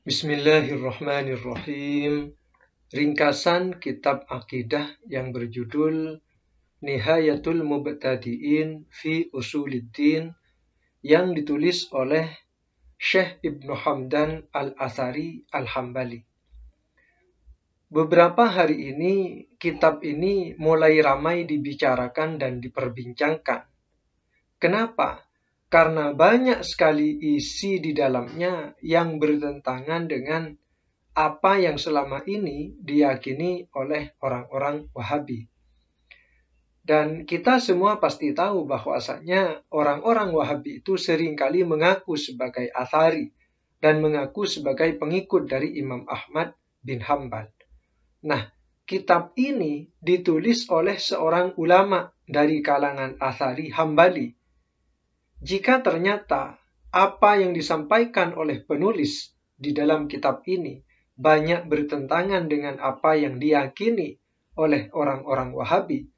Bismillahirrahmanirrahim. Ringkasan kitab akidah yang berjudul Nihayatul Mubtadi'in fi Usuluddin yang ditulis oleh Syekh Ibnu Hamdan Al-Athari Al-Hambali. Beberapa hari ini kitab ini mulai ramai dibicarakan dan diperbincangkan. Kenapa? Karena banyak sekali isi di dalamnya yang bertentangan dengan apa yang selama ini diyakini oleh orang-orang Wahabi. Dan kita semua pasti tahu bahwasanya orang-orang Wahabi itu seringkali mengaku sebagai Athari dan mengaku sebagai pengikut dari Imam Ahmad bin Hambal. Nah, kitab ini ditulis oleh seorang ulama dari kalangan Athari Hambali. Jika ternyata apa yang disampaikan oleh penulis di dalam kitab ini banyak bertentangan dengan apa yang diyakini oleh orang-orang Wahabi,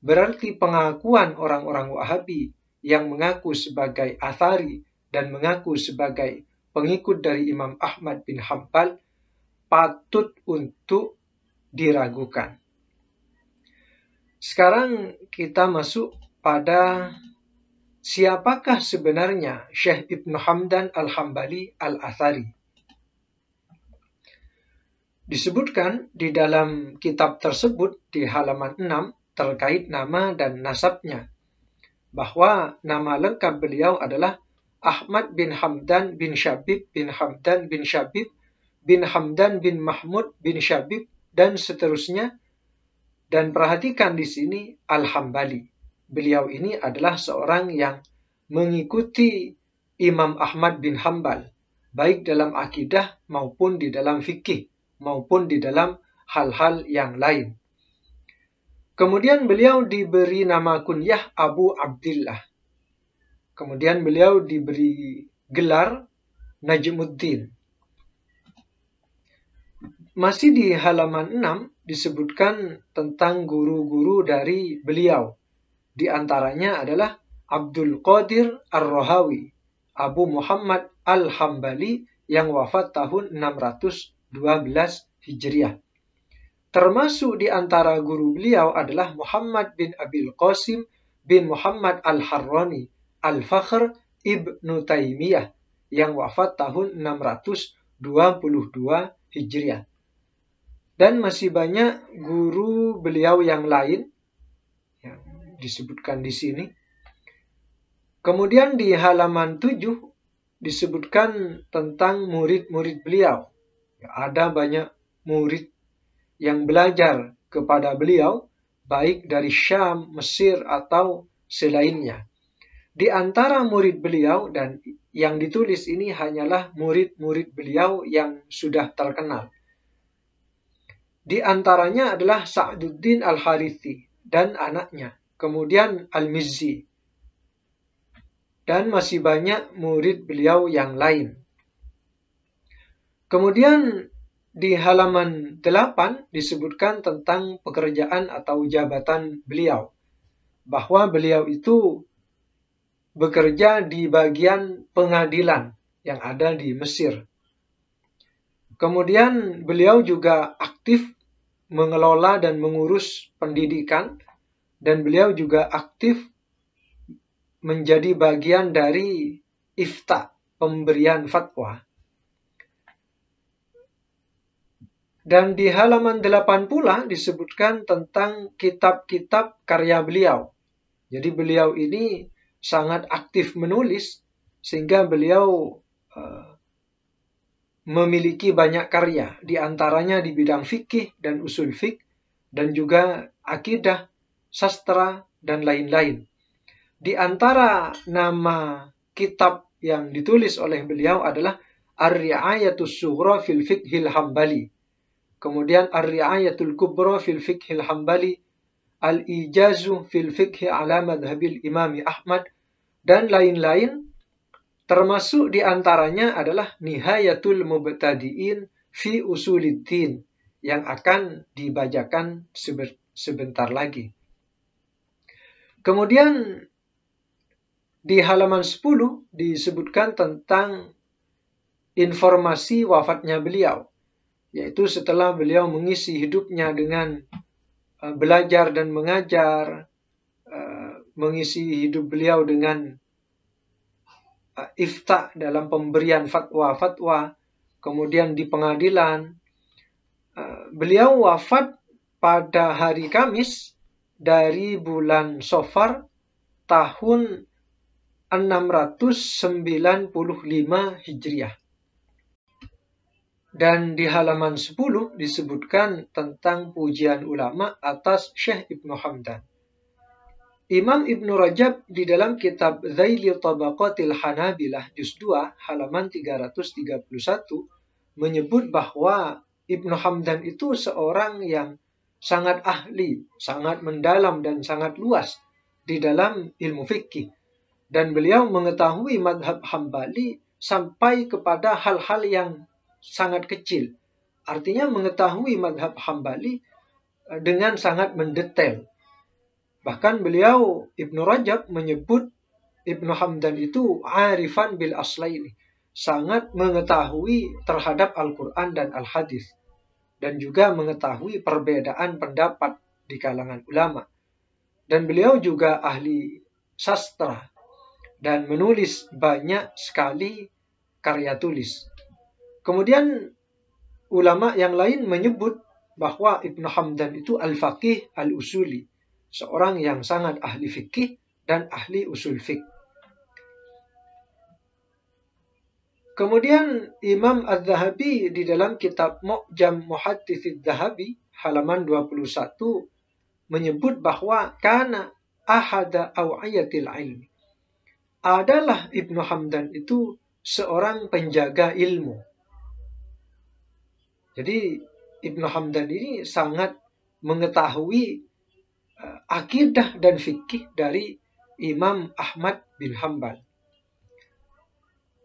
berarti pengakuan orang-orang Wahabi yang mengaku sebagai Athari dan mengaku sebagai pengikut dari Imam Ahmad bin Hambal patut untuk diragukan. Sekarang kita masuk pada siapakah sebenarnya Syekh Ibnu Hamdan Al-Hambali Al-Athari. Disebutkan di dalam kitab tersebut di halaman 6 terkait nama dan nasabnya, bahwa nama lengkap beliau adalah Ahmad bin Hamdan bin Syabib bin Hamdan bin Syabib bin Hamdan bin Mahmud bin Syabib dan seterusnya. Dan perhatikan di sini Al-Hambali. Beliau ini adalah seorang yang mengikuti Imam Ahmad bin Hambal, baik dalam akidah maupun di dalam fikih, maupun di dalam hal-hal yang lain. Kemudian beliau diberi nama kunyah Abu Abdillah. Kemudian beliau diberi gelar Najmuddin. Masih di halaman 6 disebutkan tentang guru-guru dari beliau. Di antaranya adalah Abdul Qadir Ar-Rahawi, Abu Muhammad Al-Hambali yang wafat tahun 612 Hijriah. Termasuk di antara guru beliau adalah Muhammad bin Abil Qasim bin Muhammad Al-Harrani Al-Fakhr Ibnu Taimiyah yang wafat tahun 622 Hijriah. Dan masih banyak guru beliau yang lain yang disebutkan di sini. Kemudian di halaman 7 disebutkan tentang murid-murid beliau. Ada banyak murid yang belajar kepada beliau, baik dari Syam, Mesir, atau selainnya. Di antara murid beliau dan yang ditulis ini hanyalah murid-murid beliau yang sudah terkenal. Di antaranya adalah Sa'duddin Al-Harithi dan anaknya, kemudian Al-Mizzi, dan masih banyak murid beliau yang lain. Kemudian di halaman 8 disebutkan tentang pekerjaan atau jabatan beliau, bahwa beliau itu bekerja di bagian pengadilan yang ada di Mesir. Kemudian beliau juga aktif mengelola dan mengurus pendidikan, dan beliau juga aktif menjadi bagian dari ifta, pemberian fatwa. Dan di halaman 8 pula disebutkan tentang kitab-kitab karya beliau. Jadi beliau ini sangat aktif menulis, sehingga beliau memiliki banyak karya, di antaranya di bidang fikih dan usul fiqh, dan juga akidah, sastra, dan lain-lain. Di antara nama kitab yang ditulis oleh beliau adalah Ar-Ri'ayatus Sughra fil Fiqhil Hambali. Kemudian Ar-Ri'ayatul Kubra fil Fiqhil Hambali, Al-Ijazu fil Fiqhi ala Madhabil Imami Ahmad, dan lain-lain. Termasuk di antaranya adalah Nihayatul Mubtadi'in fi Usuluddin yang akan dibacakan sebentar lagi. Kemudian di halaman 10 disebutkan tentang informasi wafatnya beliau, yaitu setelah beliau mengisi hidupnya dengan belajar dan mengajar, mengisi hidup beliau dengan ifta dalam pemberian fatwa-fatwa, kemudian di pengadilan. Beliau wafat pada hari Kamis dari bulan Safar tahun 695 Hijriah. Dan di halaman 10 disebutkan tentang pujian ulama atas Syekh Ibnu Hamdan. Imam Ibnu Rajab di dalam kitab Zaili Tabaqatil Hanabilah juz 2 halaman 331 menyebut bahwa Ibnu Hamdan itu seorang yang sangat ahli, sangat mendalam dan sangat luas di dalam ilmu fikih. Dan beliau mengetahui madhab Hambali sampai kepada hal-hal yang sangat kecil. Artinya mengetahui madhab Hambali dengan sangat mendetail. Bahkan beliau, Ibnu Rajab, menyebut Ibnu Hamdan itu arifan bil aslaini, sangat mengetahui terhadap Al-Quran dan Al-Hadis, dan juga mengetahui perbedaan pendapat di kalangan ulama. Dan beliau juga ahli sastra dan menulis banyak sekali karya tulis. Kemudian ulama yang lain menyebut bahwa Ibnu Hamdan itu al-faqih al-usuli, seorang yang sangat ahli fikih dan ahli usul fiqh. Kemudian Imam Az-Zahabi di dalam kitab Mu'jam Muhaddits Az-Zahabi halaman 21 menyebut bahwa kana ahada awiyatil ilmi, adalah Ibnu Hamdan itu seorang penjaga ilmu. Jadi Ibnu Hamdan ini sangat mengetahui akidah dan fikih dari Imam Ahmad bin Hanbal.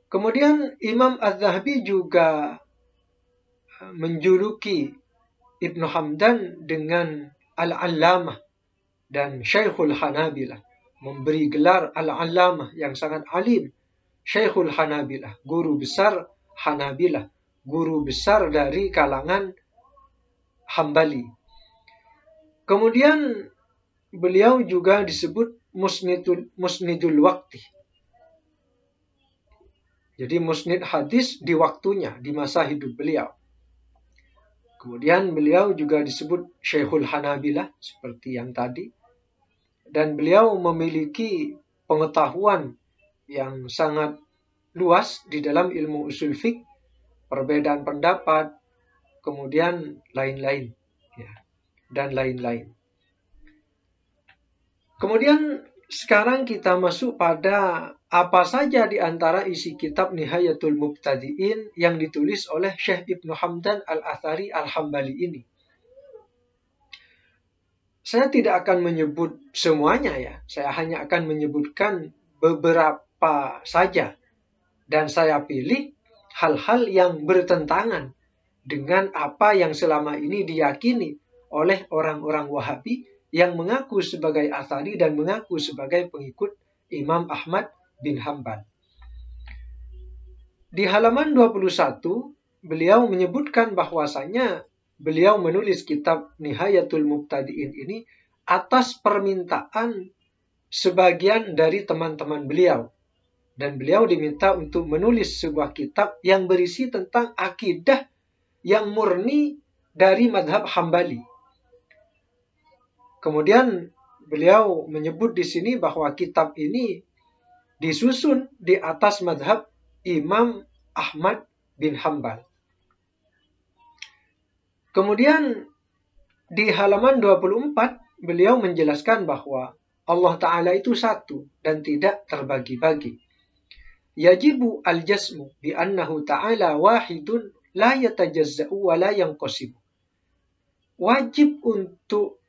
Kemudian Imam Az-Zahabi juga menjuluki Ibnu Hamdan dengan Al-Allamah dan Syekhul Hanabilah, memberi gelar Al-Allamah yang sangat alim, Syekhul Hanabilah, guru besar Hanabilah, guru besar dari kalangan Hambali. Kemudian beliau juga disebut musnidul waqti. Jadi musnid hadis di waktunya, di masa hidup beliau. Kemudian beliau juga disebut Syekhul Hanabilah seperti yang tadi. Dan beliau memiliki pengetahuan yang sangat luas di dalam ilmu usul fiqh, perbedaan pendapat, kemudian lain-lain, ya, dan lain-lain. Kemudian sekarang kita masuk pada apa saja di antara isi kitab Nihayatul Mubtadi'in yang ditulis oleh Syekh Ibnu Hamdan Al-Athari Al-Hambali ini. Saya tidak akan menyebut semuanya ya, saya hanya akan menyebutkan beberapa saja. Dan saya pilih hal-hal yang bertentangan dengan apa yang selama ini diyakini oleh orang-orang Wahabi yang mengaku sebagai Athari dan mengaku sebagai pengikut Imam Ahmad bin Hanbal. Di halaman 21, beliau menyebutkan bahwasanya beliau menulis kitab Nihayatul Mubtadi'in ini atas permintaan sebagian dari teman-teman beliau. Dan beliau diminta untuk menulis sebuah kitab yang berisi tentang akidah yang murni dari madhab Hambali. Kemudian beliau menyebut di sini bahwa kitab ini disusun di atas madhab Imam Ahmad bin Hanbal. Kemudian di halaman 24 beliau menjelaskan bahwa Allah Ta'ala itu satu dan tidak terbagi-bagi. Yajibu al-jasmu bi annahu ta'ala wahidun la yatajazza'u wa la yanqasimu. Wajib untuk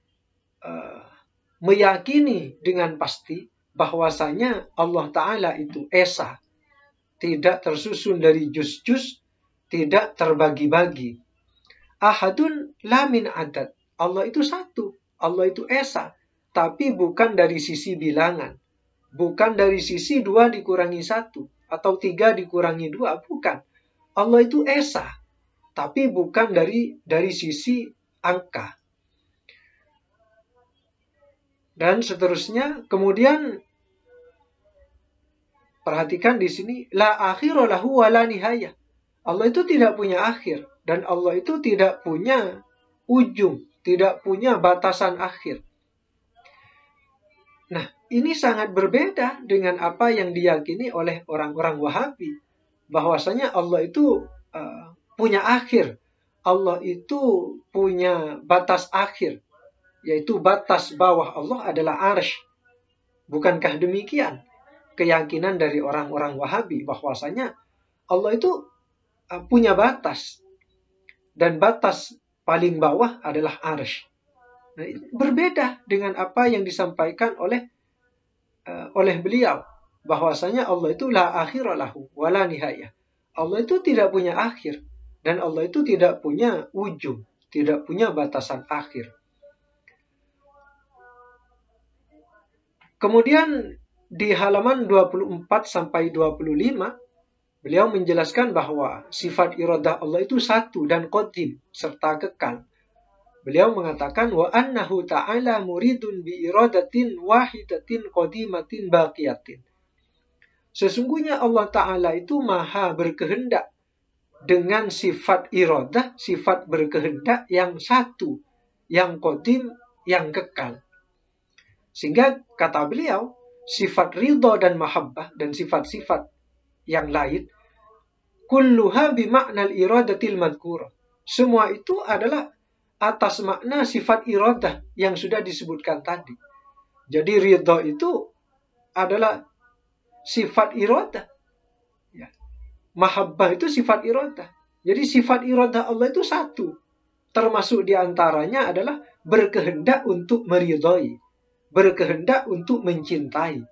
meyakini dengan pasti bahwasanya Allah Ta'ala itu esa, tidak tersusun dari juz-juz, tidak terbagi-bagi. Ahadun la min adad. Allah itu satu, Allah itu esa, tapi bukan dari sisi bilangan, bukan dari sisi 2 dikurangi 1 atau 3 dikurangi 2, bukan. Allah itu esa, tapi bukan dari sisi angka. Dan seterusnya, kemudian perhatikan di sini, la akhira lahu wa la nihayah. Allah itu tidak punya akhir, dan Allah itu tidak punya ujung, tidak punya batasan akhir. Nah, ini sangat berbeda dengan apa yang diyakini oleh orang-orang Wahabi, bahwasanya Allah itu punya akhir, Allah itu punya batas akhir, yaitu batas bawah Allah adalah arsy. Bukankah demikian keyakinan dari orang-orang Wahabi, bahwasanya Allah itu punya batas, dan batas paling bawah adalah arsy. Nah, berbeda dengan apa yang disampaikan oleh beliau, bahwasanya Allah itu la akhira lahu wa la nihayah. Allah itu tidak punya akhir, dan Allah itu tidak punya ujung, tidak punya batasan akhir. Kemudian di halaman 24 sampai 25, beliau menjelaskan bahwa sifat iradah Allah itu satu dan qadim serta kekal. Beliau mengatakan wa annahu ta'ala muridun bi iradatin wahidatin qadimatin baqiyatin. Sesungguhnya Allah Ta'ala itu maha berkehendak dengan sifat iradah, sifat berkehendak yang satu, yang qadim, yang kekal. Sehingga kata beliau, sifat ridha dan mahabbah dan sifat-sifat yang lain, kulluha bima'nal iradatil madhkurah. Semua itu adalah atas makna sifat iradah yang sudah disebutkan tadi. Jadi ridha itu adalah sifat iradah. Ya. Mahabbah itu sifat iradah. Jadi sifat iradah Allah itu satu. Termasuk diantaranya adalah berkehendak untuk meridhai, berkehendak untuk mencintai.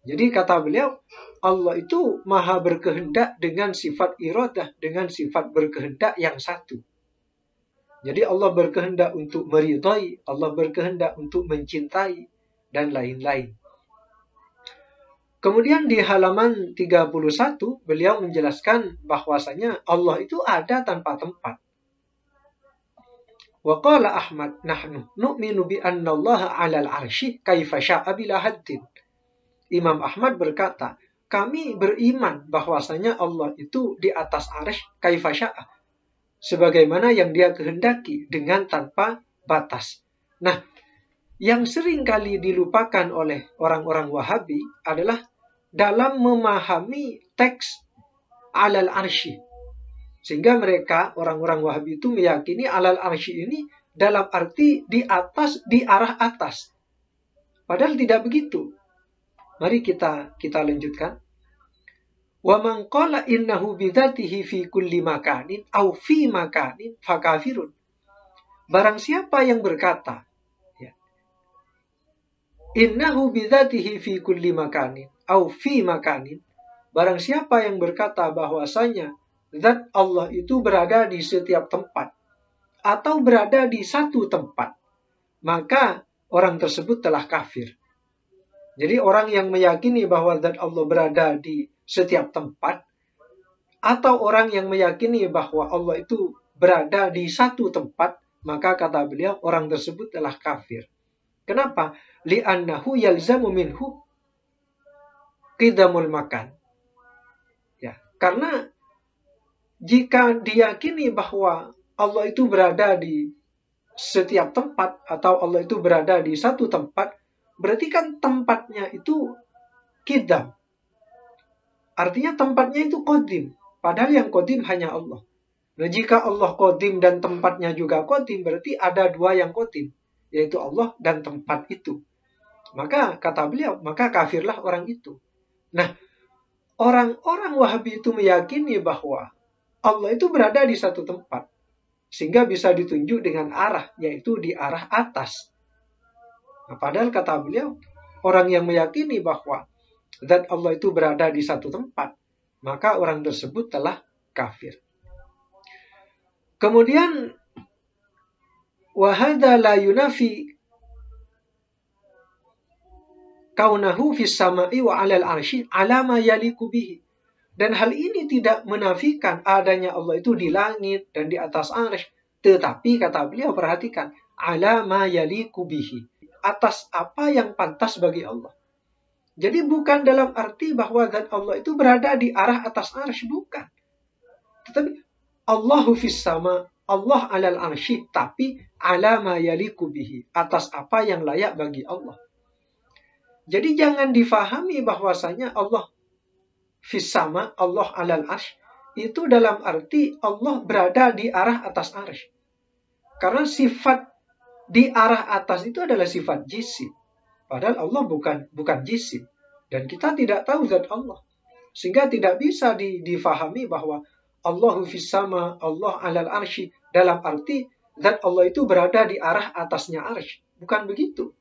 Jadi kata beliau, Allah itu maha berkehendak dengan sifat iradah, dengan sifat berkehendak yang satu. Jadi Allah berkehendak untuk meridhai, Allah berkehendak untuk mencintai, dan lain-lain. Kemudian di halaman 31, beliau menjelaskan bahwasanya Allah itu ada tanpa tempat. Wa qala Ahmad, nahnu nu'minu bi anna Allah 'alal 'arsy kaifa sya'a bila haddin. Imam Ahmad berkata, kami beriman bahwasanya Allah itu di atas arsy kaifa sya'a, sebagaimana yang Dia kehendaki dengan tanpa batas. Nah, yang sering kali dilupakan oleh orang-orang Wahabi adalah dalam memahami teks 'alal 'arsy. Sehingga mereka, orang-orang Wahabi itu meyakini alal arsy ini dalam arti di atas, di arah atas. Padahal tidak begitu. Mari kita lanjutkan. Wa man qala innahu bidzatihi fi kulli makanin aw fi makanin fakafirun. Barang siapa yang berkata, ya, innahu bidzatihi fi kulli makanin aw fi makanin, barang siapa yang berkata bahwasanya zat Allah itu berada di setiap tempat atau berada di satu tempat, maka orang tersebut telah kafir. Jadi orang yang meyakini bahwa zat Allah berada di setiap tempat, atau orang yang meyakini bahwa Allah itu berada di satu tempat, maka kata beliau orang tersebut telah kafir. Kenapa? Li'annahu yalzamu minhu qidamul makan. Ya, karena jika diyakini bahwa Allah itu berada di setiap tempat atau Allah itu berada di satu tempat, berarti kan tempatnya itu qidam. Artinya tempatnya itu qadim. Padahal yang qadim hanya Allah. Nah, jika Allah qadim dan tempatnya juga qadim, berarti ada dua yang qadim, yaitu Allah dan tempat itu. Maka kata beliau, maka kafirlah orang itu. Nah, orang-orang Wahabi itu meyakini bahwa Allah itu berada di satu tempat, sehingga bisa ditunjuk dengan arah, yaitu di arah atas. Nah, padahal kata beliau, orang yang meyakini bahwa zat Allah itu berada di satu tempat, maka orang tersebut telah kafir. Kemudian, wa hadza la yunafi kaunahu fis sama'i wa 'alal 'arsy 'ala ma yaliqu bihi. Dan hal ini tidak menafikan adanya Allah itu di langit dan di atas arsy. Tetapi kata beliau, perhatikan, ala ma yaliku bihi, atas apa yang pantas bagi Allah. Jadi bukan dalam arti bahwa zat Allah itu berada di arah atas arsy, bukan. Tetapi Allahu fis sama, Allah alal arsy, tapi ala ma yaliku bihi, atas apa yang layak bagi Allah. Jadi jangan difahami bahwasanya Allah fis sama, Allah alal arsy, itu dalam arti Allah berada di arah atas arsy. Karena sifat di arah atas itu adalah sifat jisim. Padahal Allah bukan jisim. Dan kita tidak tahu zat Allah. Sehingga tidak bisa difahami bahwa Allahu fis sama, Allah alal arsy, dalam arti zat Allah itu berada di arah atasnya arsy. Bukan begitu.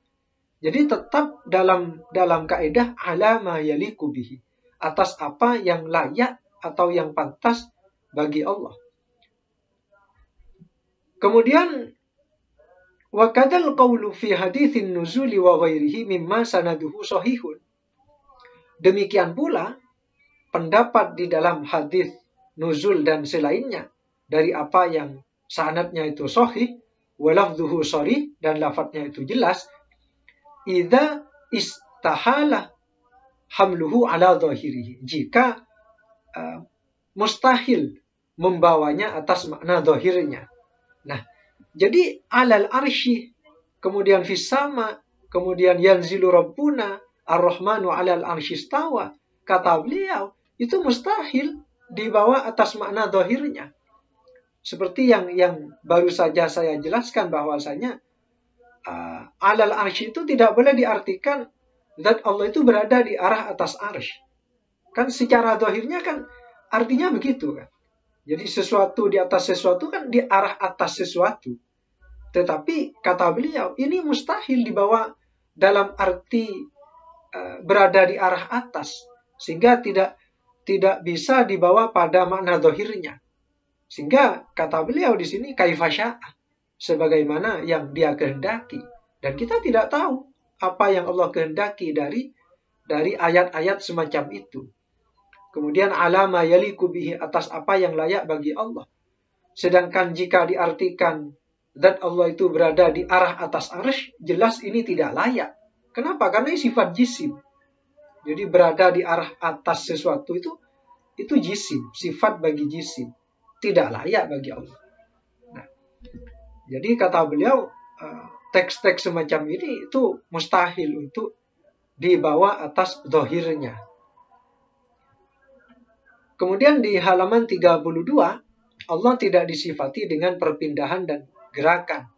Jadi tetap dalam kaidah ala ma yaliku bihi, atas apa yang layak atau yang pantas bagi Allah. Kemudian wa kadzal qawlu fi haditsin nuzuli wa ghairihi mimma sanaduhu sahihun. Demikian pula pendapat di dalam hadis nuzul dan selainnya dari apa yang sanadnya itu sahih, wa lafdhuhu sharih, dan lafadznya itu jelas, idza istahala hamluhu ala dhahirihi, jika mustahil membawanya atas makna zahirnya. Nah, jadi alal arsy, kemudian fis sama, kemudian yanzilu rabbuna ar-rahmanu alal arsy istawa, kata beliau itu mustahil dibawa atas makna zahirnya. Seperti yang baru saja saya jelaskan bahwasanya alal arsy itu tidak boleh diartikan zat Allah itu berada di arah atas arsy. Kan secara zahirnya kan artinya begitu kan. Jadi sesuatu di atas sesuatu kan di arah atas sesuatu. Tetapi kata beliau ini mustahil dibawa dalam arti berada di arah atas, sehingga tidak bisa dibawa pada makna zahirnya. Sehingga kata beliau di sini kaifa syaa, sebagaimana yang dia kehendaki. Dan kita tidak tahu apa yang Allah kehendaki dari ayat-ayat semacam itu. Kemudian alama yaliku bihi, atas apa yang layak bagi Allah. Sedangkan jika diartikan zat Allah itu berada di arah atas arsy, jelas ini tidak layak. Kenapa? Karena ini sifat jisim. Jadi berada di arah atas sesuatu itu jisim, sifat bagi jisim. Tidak layak bagi Allah. Nah, jadi kata beliau, teks-teks semacam ini itu mustahil untuk dibawa atas zahirnya. Kemudian di halaman 32, Allah tidak disifati dengan perpindahan dan gerakan.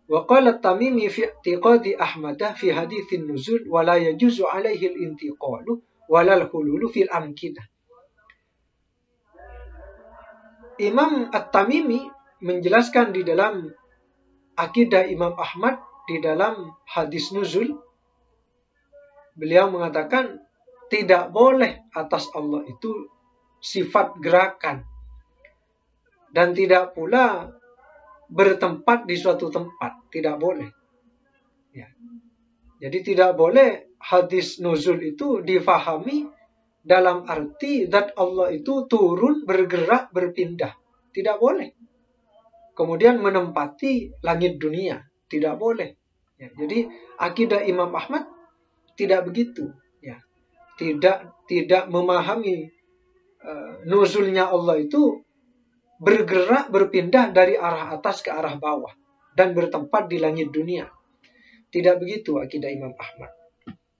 Wa qala at-Tamimi fi i'tiqadi Ahmadah fi haditsin nuzul wa la yajuzu alaihi al-intiqalu wa la al-hululu fil amkinah. Imam At-Tamimi menjelaskan di dalam akidah Imam Ahmad di dalam hadis nuzul, beliau mengatakan tidak boleh atas Allah itu sifat gerakan dan tidak pula bertempat di suatu tempat, tidak boleh. Ya. Jadi tidak boleh hadis nuzul itu difahami dalam arti zat Allah itu turun, bergerak, berpindah. Tidak boleh. Kemudian menempati langit dunia. Tidak boleh. Ya, jadi akidah Imam Ahmad tidak begitu. Ya. Tidak memahami nuzulnya Allah itu bergerak, berpindah dari arah atas ke arah bawah dan bertempat di langit dunia. Tidak begitu akidah Imam Ahmad.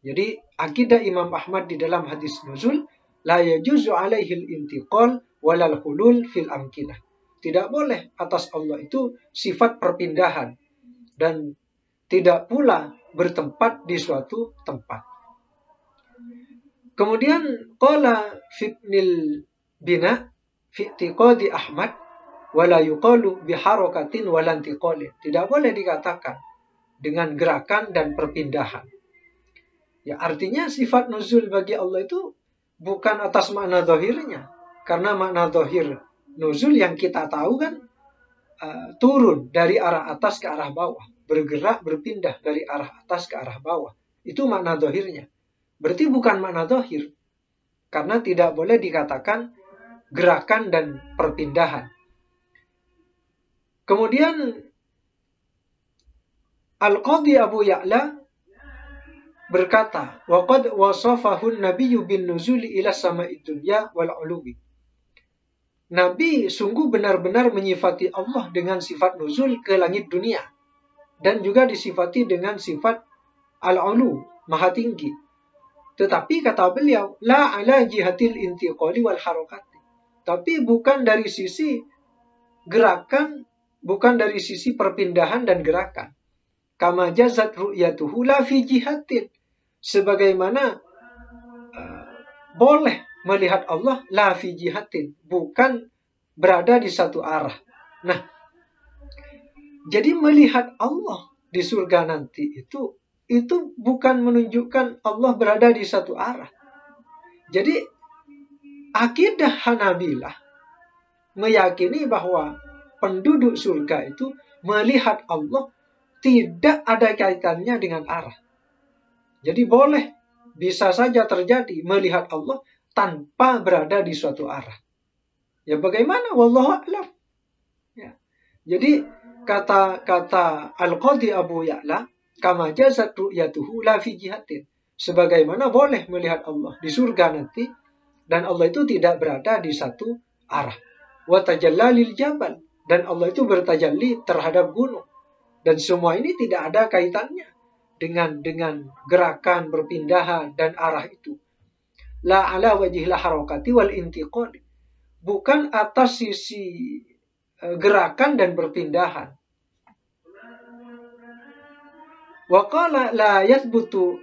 Jadi akidah Imam Ahmad di dalam hadis nuzul, la yajuzu alaihi al-intiqal walal hulul fil amkinah. Tidak boleh atas Allah itu sifat perpindahan dan tidak pula bertempat di suatu tempat. Kemudian qala fibnil bina fi i'tiqadi Ahmad wala yuqalu biharakatin wala intiqalin. Tidak boleh dikatakan dengan gerakan dan perpindahan. Ya, artinya sifat nuzul bagi Allah itu bukan atas makna zahirnya. Karena makna zahir nuzul yang kita tahu kan turun dari arah atas ke arah bawah, bergerak, berpindah dari arah atas ke arah bawah. Itu makna zahirnya. Berarti bukan makna zahir. Karena tidak boleh dikatakan gerakan dan perpindahan. Kemudian Al-Qadhi Abu Ya'la berkata, "Waqad wasafahu an-nabiyyu bin nuzuli ila sama'id dunya wal 'uluwi." Nabi sungguh benar-benar menyifati Allah dengan sifat nuzul ke langit dunia dan juga disifati dengan sifat al-'ulu, maha tinggi. Tetapi kata beliau, la ala jihatil intiqali wal harakati. Tapi bukan dari sisi gerakan, bukan dari sisi perpindahan dan gerakan. Kama jazat ru'yatuhu la fi jihatin. Sebagaimana boleh melihat Allah la fi jihatin, bukan berada di satu arah. Nah, jadi melihat Allah di surga nanti itu bukan menunjukkan Allah berada di satu arah. Jadi akidah Hanabilah meyakini bahwa penduduk surga itu melihat Allah tidak ada kaitannya dengan arah. Jadi boleh, bisa saja terjadi melihat Allah tanpa berada di suatu arah. Ya bagaimana? Wallahu a'lam. Ya. Jadi kata Al-Qadhi Abu Ya'la, kama jazat ru'yatuhu la fi jihatin. Sebagaimana boleh melihat Allah di surga nanti dan Allah itu tidak berada di satu arah. Wa tajalla lil jabal, dan Allah itu bertajalli terhadap gunung. Dan semua ini tidak ada kaitannya dengan gerakan, perpindahan dan arah itu. La ala wajhil harakati wal intiqali. Bukan atas sisi gerakan dan perpindahan. Wa qala la yathbutu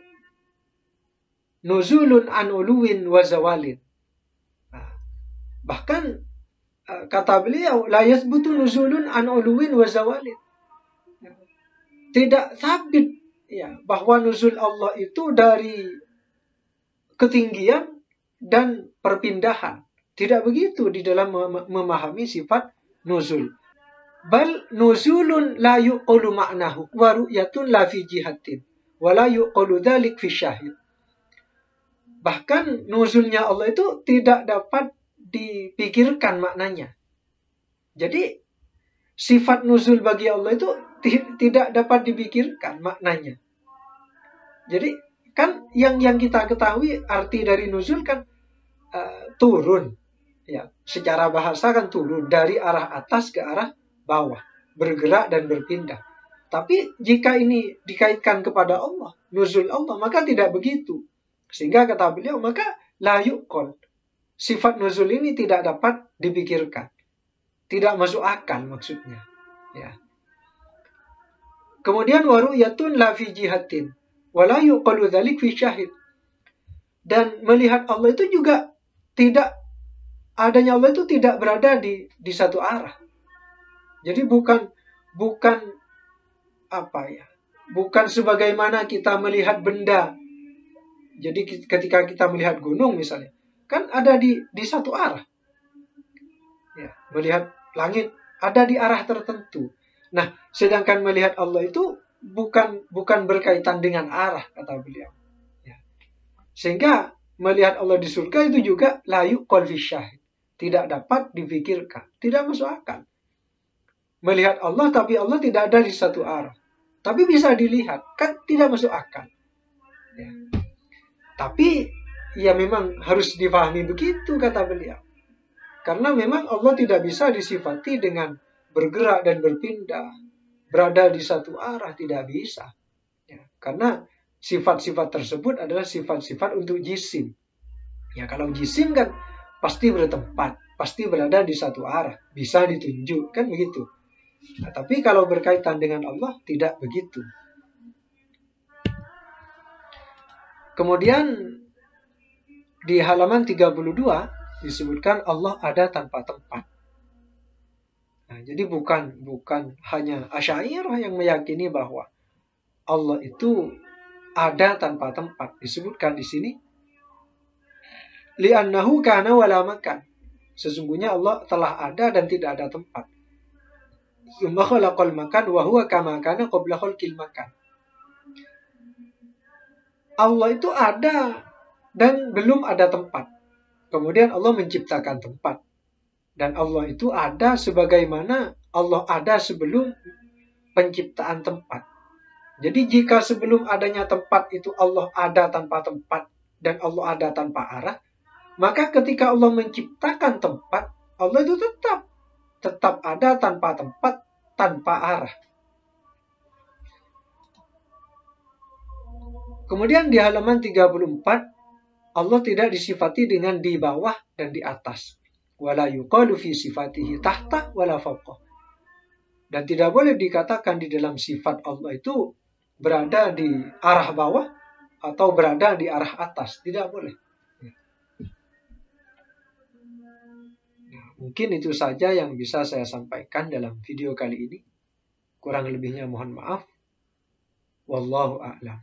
nuzulun an uluwin wa zawalin. Bahkan kata beliau, la yathbutu nuzulun an uluwin wa zawalin. Tidak sabit ya bahwa nuzul Allah itu dari ketinggian dan perpindahan. Tidak begitu di dalam memahami sifat nuzul. Bal nuzulun la yuqalu ma'nahu wa ru'yatun la fi jihatin wa la yuqalu dzalik fi syahid. Bahkan nuzulnya Allah itu tidak dapat dipikirkan maknanya. Jadi sifat nuzul bagi Allah itu tidak dapat dipikirkan maknanya. Jadi kan yang kita ketahui arti dari nuzul kan turun. Ya, secara bahasa kan turun dari arah atas ke arah bawah, bergerak dan berpindah. Tapi jika ini dikaitkan kepada Allah, nuzul Allah, maka tidak begitu. Sehingga kata beliau, maka la yuqal. Sifat nuzul ini tidak dapat dipikirkan. Tidak masuk akal maksudnya. Ya. Kemudian waru'yatun la fi jihatin wa la yuqalu dzalik fi syahid. Dan melihat Allah itu juga tidak, adanya Allah itu tidak berada di satu arah. Jadi bukan apa ya? Bukan sebagaimana kita melihat benda. Jadi ketika kita melihat gunung misalnya, kan ada di satu arah. Ya, melihat langit ada di arah tertentu. Nah, sedangkan melihat Allah itu bukan berkaitan dengan arah, kata beliau. Ya. Sehingga melihat Allah di surga itu juga la yuqal fi syahid. Tidak dapat dipikirkan, tidak masuk akal. Melihat Allah tapi Allah tidak ada di satu arah. Tapi bisa dilihat, kan tidak masuk akal. Ya. Tapi ya memang harus dipahami begitu, kata beliau. Karena memang Allah tidak bisa disifati dengan bergerak dan berpindah, berada di satu arah, tidak bisa. Ya. Karena sifat-sifat tersebut adalah sifat-sifat untuk jisim. Ya, kalau jisim kan pasti bertempat, pasti berada di satu arah, bisa ditunjuk, kan begitu. Nah, tapi kalau berkaitan dengan Allah, tidak begitu. Kemudian di halaman 32 disebutkan Allah ada tanpa tempat. Nah, jadi bukan hanya Asy'ariyah yang meyakini bahwa Allah itu ada tanpa tempat. Disebutkan di sini li'annahu kana wala makan. Sesungguhnya Allah telah ada dan tidak ada tempat. Tsumma khalaqal makan wa huwa kama kana qabla khalqil makan. Allah itu ada dan belum ada tempat. Kemudian Allah menciptakan tempat. Dan Allah itu ada sebagaimana Allah ada sebelum penciptaan tempat. Jadi jika sebelum adanya tempat itu Allah ada tanpa tempat dan Allah ada tanpa arah, maka ketika Allah menciptakan tempat, Allah itu tetap ada tanpa tempat, tanpa arah. Kemudian di halaman 34, Allah tidak disifati dengan di bawah dan di atas. Wala yuqalu fi sifatihi tahta wala fawqa. Dan tidak boleh dikatakan di dalam sifat Allah itu berada di arah bawah atau berada di arah atas. Tidak boleh. Mungkin itu saja yang bisa saya sampaikan dalam video kali ini. Kurang lebihnya mohon maaf. Wallahu a'lam.